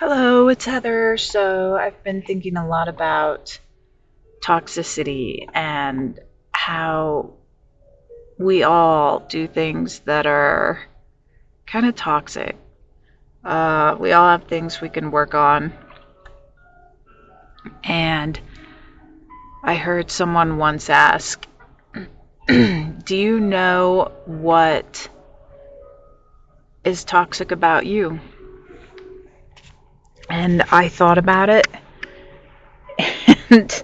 Hello, it's Heather. So, I've been thinking a lot about toxicity and how we all do things that are kind of toxic. We all have things we can work on. And I heard someone once ask, do you know what is toxic about you? And I thought about it, and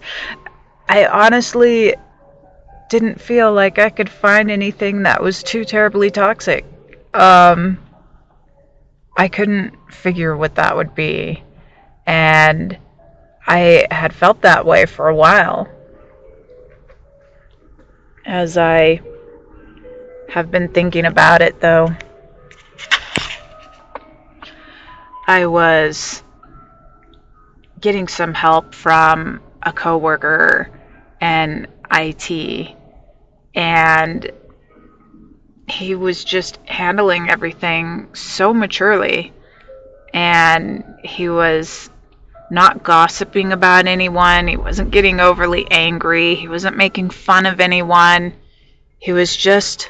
I honestly didn't feel like I could find anything that was too terribly toxic. Um, I couldn't figure what that would be. And I had felt that way for a while. As I have been thinking about it, though, I was getting some help from a coworker in IT, and he was just handling everything so maturely, and he was not gossiping about anyone. He wasn't getting overly angry. He wasn't making fun of anyone. He was just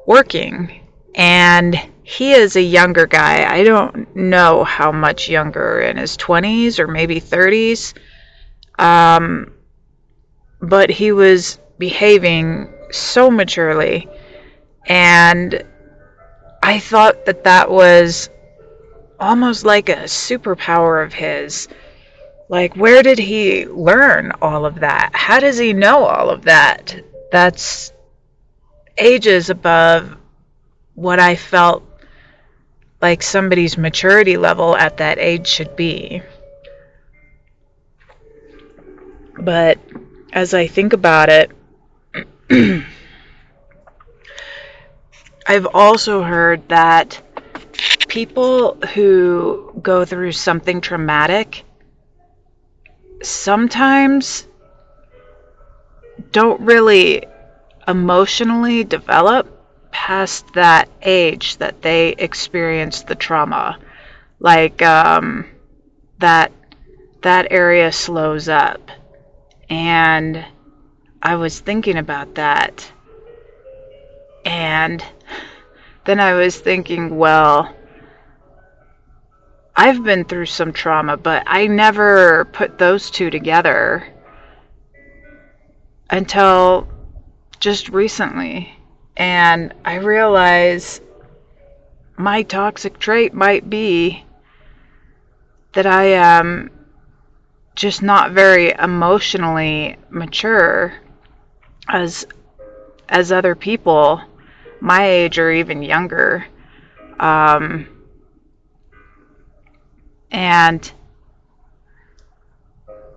working. And he is a younger guy. I don't know how much younger, in his 20s or maybe 30s. But he was behaving so maturely. And I thought that that was almost like a superpower of his. Like, where did he learn all of that? How does he know all of that? That's ages above what I felt like somebody's maturity level at that age should be. But as I think about it, I've also heard that people who go through something traumatic sometimes don't really emotionally develop past that age that they experienced the trauma. Like that area slows up. And I was thinking about that. And then I was thinking, well, I've been through some trauma, but I never put those two together until just recently. And I realize my toxic trait might be that I am just not very emotionally mature as other people my age or even younger. And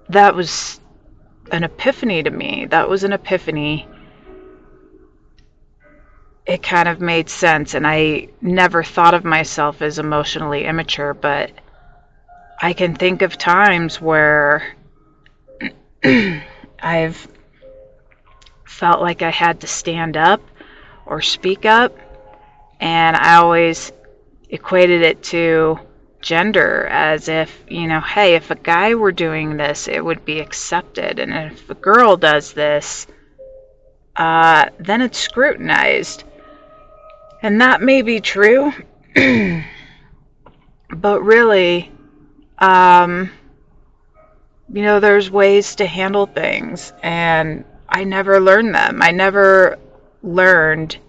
that was an epiphany to me. That was an epiphany. It kind of made sense, and I never thought of myself as emotionally immature, but I can think of times where I've felt like I had to stand up or speak up, and I always equated it to gender, as if, hey, if a guy were doing this, it would be accepted, and if a girl does this, then it's scrutinized. And that may be true, but really, there's ways to handle things, and I never learned them. I never learned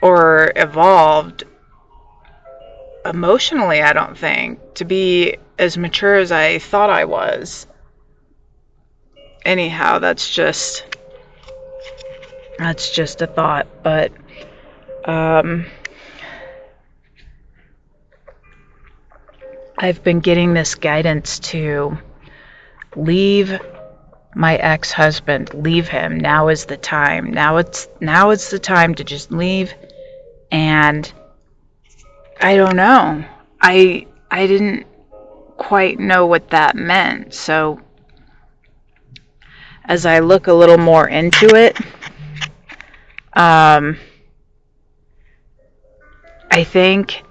or evolved emotionally, I don't think, to be as mature as I thought I was. Anyhow, that's just a thought, but I've been getting this guidance to leave my ex-husband, leave him. Now is the time. Now it's the time to just leave. And I don't know. I didn't quite know what that meant. So as I look a little more into it, I think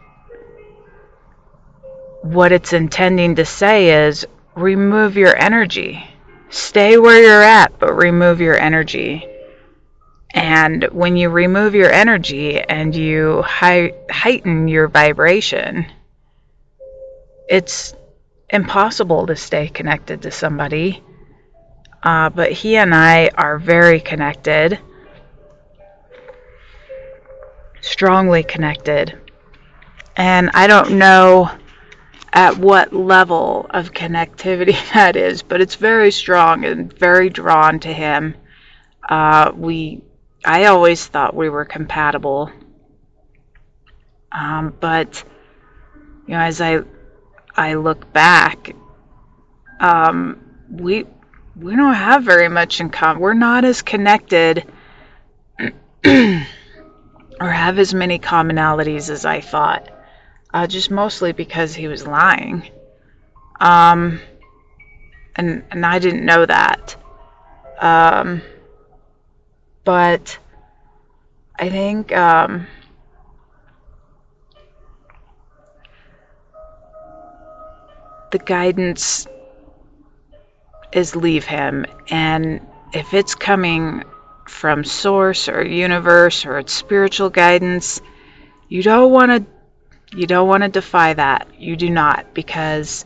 what it's intending to say is remove your energy. Stay where you're at, but remove your energy. And when you remove your energy and you heighten your vibration, it's impossible to stay connected to somebody. But he and I are very connected, strongly connected. And I don't know at what level of connectivity that is, but it's very strong and very drawn to him. I always thought we were compatible, but as I look back, we don't have very much in common. We're not as connected or have as many commonalities as I thought. Just mostly because he was lying. And I didn't know that. But I think the guidance is leave him. And if it's coming from source or universe or it's spiritual guidance, you don't want to defy that. You do not, because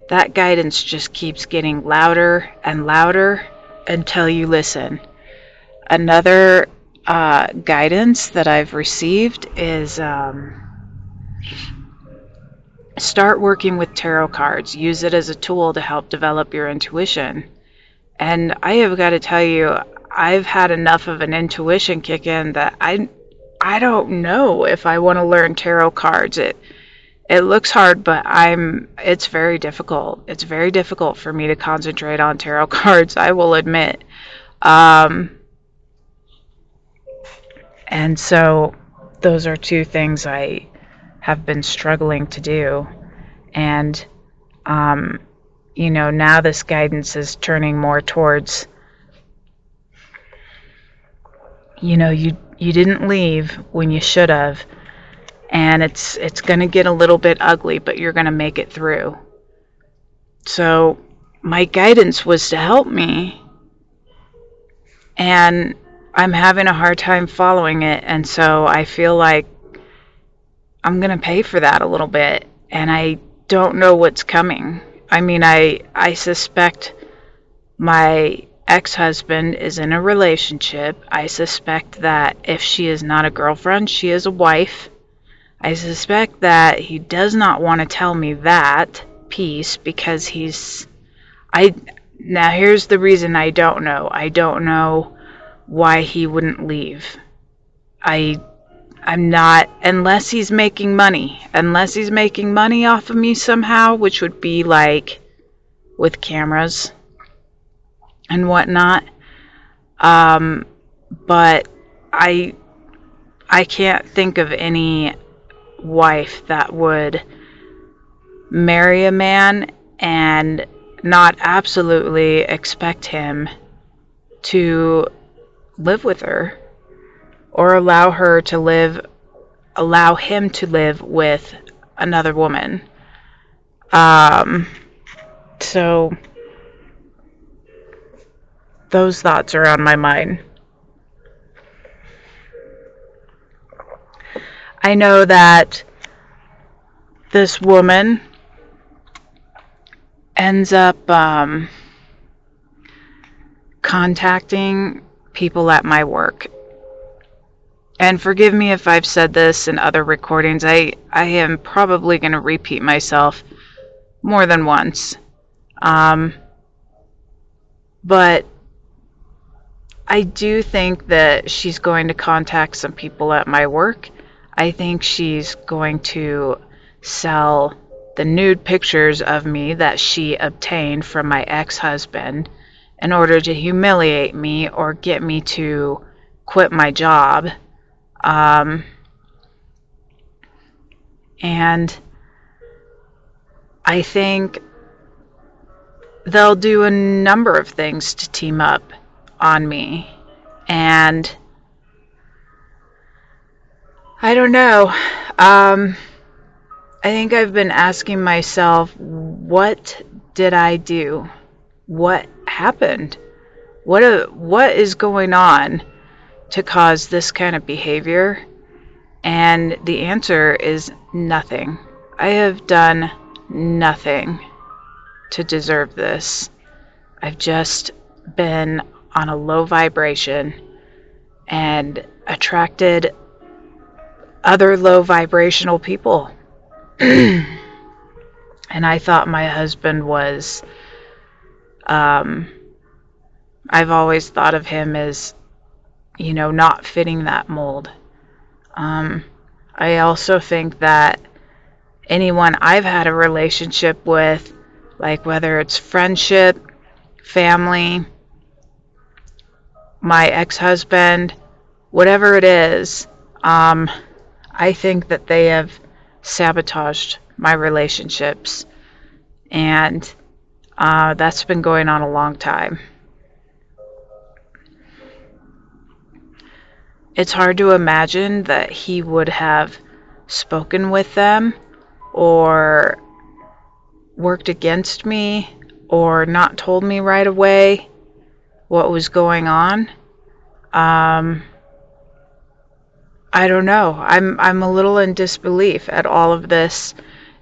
that guidance just keeps getting louder and louder until you listen. Another guidance that I've received is start working with tarot cards. Use it as a tool to help develop your intuition. And I have got to tell you, I've had enough of an intuition kick in that I don't know if I want to learn tarot cards. It looks hard, but it's very difficult. It's very difficult for me to concentrate on tarot cards, I will admit. And so those are two things I have been struggling to do. And, now this guidance is turning more towards, you didn't leave when you should have. And it's going to get a little bit ugly, but you're going to make it through. So my guidance was to help me. And I'm having a hard time following it. And so I feel like I'm going to pay for that a little bit. And I don't know what's coming. I mean, I suspect my ex-husband is in a relationship. I suspect that if she is not a girlfriend, she is a wife. I suspect that he does not want to tell me that piece because now here's the reason I don't know. I don't know why he wouldn't leave. I'm not, unless he's making money off of me somehow, which would be like with cameras and whatnot. But I can't think of any wife that would marry a man and not absolutely expect him to live with her or allow him to live with another woman. So those thoughts are on my mind. I know that this woman ends up contacting people at my work. And forgive me if I've said this in other recordings. I am probably going to repeat myself more than once. But I do think that she's going to contact some people at my work. I think she's going to sell the nude pictures of me that she obtained from my ex-husband in order to humiliate me or get me to quit my job. And I think they'll do a number of things to team up on me. And I don't know. I think I've been asking myself, what did I do? What happened? What is going on to cause this kind of behavior? And the answer is nothing. I have done nothing to deserve this. I've just been on a low vibration and attracted other low vibrational people. And I thought my husband was, I've always thought of him as, not fitting that mold. I also think that anyone I've had a relationship with, like whether it's friendship, family, my ex-husband, whatever it is, I think that they have sabotaged my relationships. And that's been going on a long time. It's hard to imagine that he would have spoken with them or worked against me or not told me right away what was going on. I don't know. I'm a little in disbelief at all of this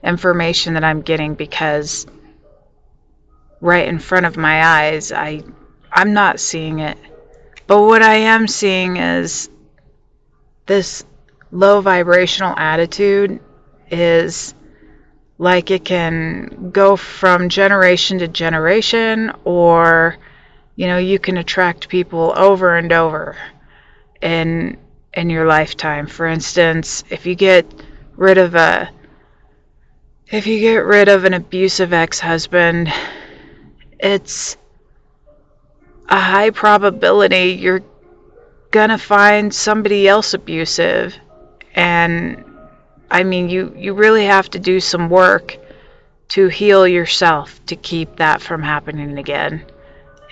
information that I'm getting, because right in front of my eyes, I'm not seeing it. But what I am seeing is this low vibrational attitude is like it can go from generation to generation, or you can attract people over and over in your lifetime. For instance, if you get rid of an abusive ex-husband, it's a high probability you're gonna find somebody else abusive. And I mean, you really have to do some work to heal yourself to keep that from happening again.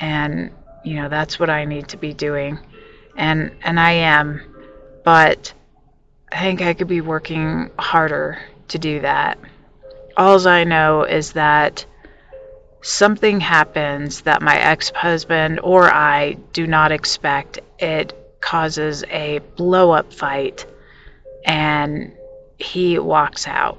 And that's what I need to be doing, and I am. But I think I could be working harder to do that. All I know is that something happens that my ex-husband or I do not expect. It causes a blow-up fight, and he walks out.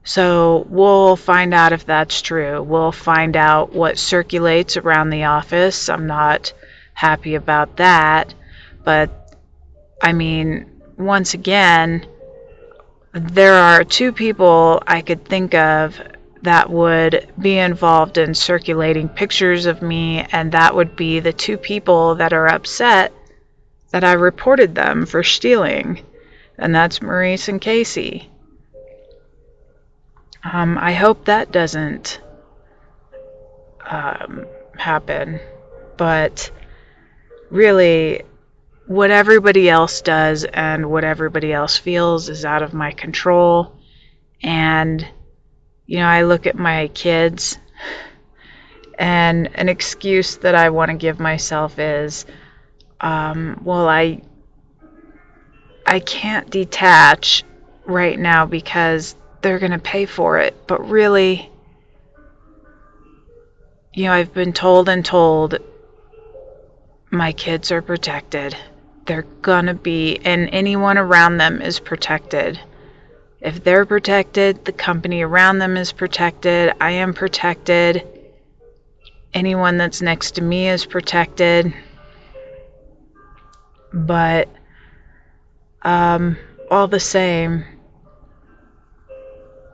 So we'll find out if that's true. We'll find out what circulates around the office. I'm not happy about that. But, I mean, once again, there are two people I could think of that would be involved in circulating pictures of me, and that would be the two people that are upset that I reported them for stealing, and that's Maurice and Casey. I hope that doesn't happen, but really, what everybody else does and what everybody else feels is out of my control. And I look at my kids, and an excuse that I want to give myself is, well, I can't detach right now because they're going to pay for it. But really, I've been told my kids are protected. They're gonna be, and anyone around them is protected. If they're protected, the company around them is protected. I am protected. Anyone that's next to me is protected. But all the same,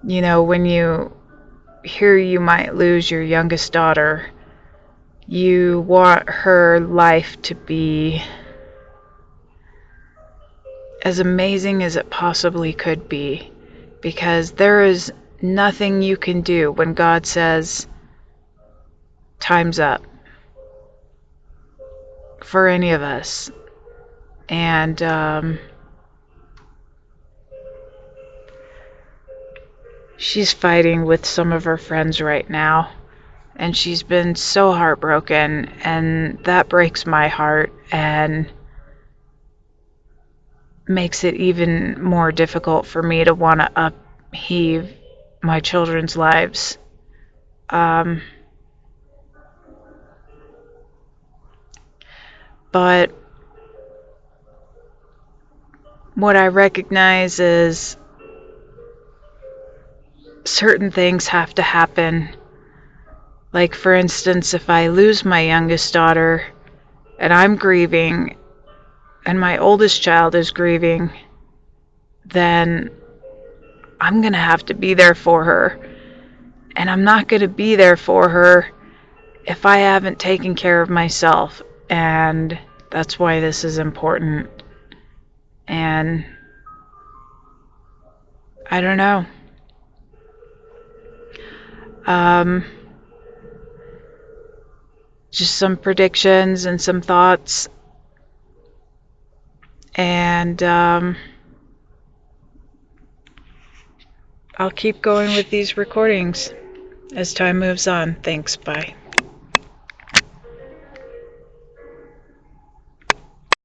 when you hear you might lose your youngest daughter, you want her life to be as amazing as it possibly could be, because there is nothing you can do when God says time's up for any of us. And she's fighting with some of her friends right now, and she's been so heartbroken, and that breaks my heart. And makes it even more difficult for me to want to upheave my children's lives. But what I recognize is certain things have to happen. Like, for instance, if I lose my youngest daughter and I'm grieving and my oldest child is grieving, then I'm going to have to be there for her. And I'm not going to be there for her if I haven't taken care of myself. And that's why this is important. And I don't know. Just some predictions and some thoughts. And I'll keep going with these recordings as time moves on. Thanks. Bye.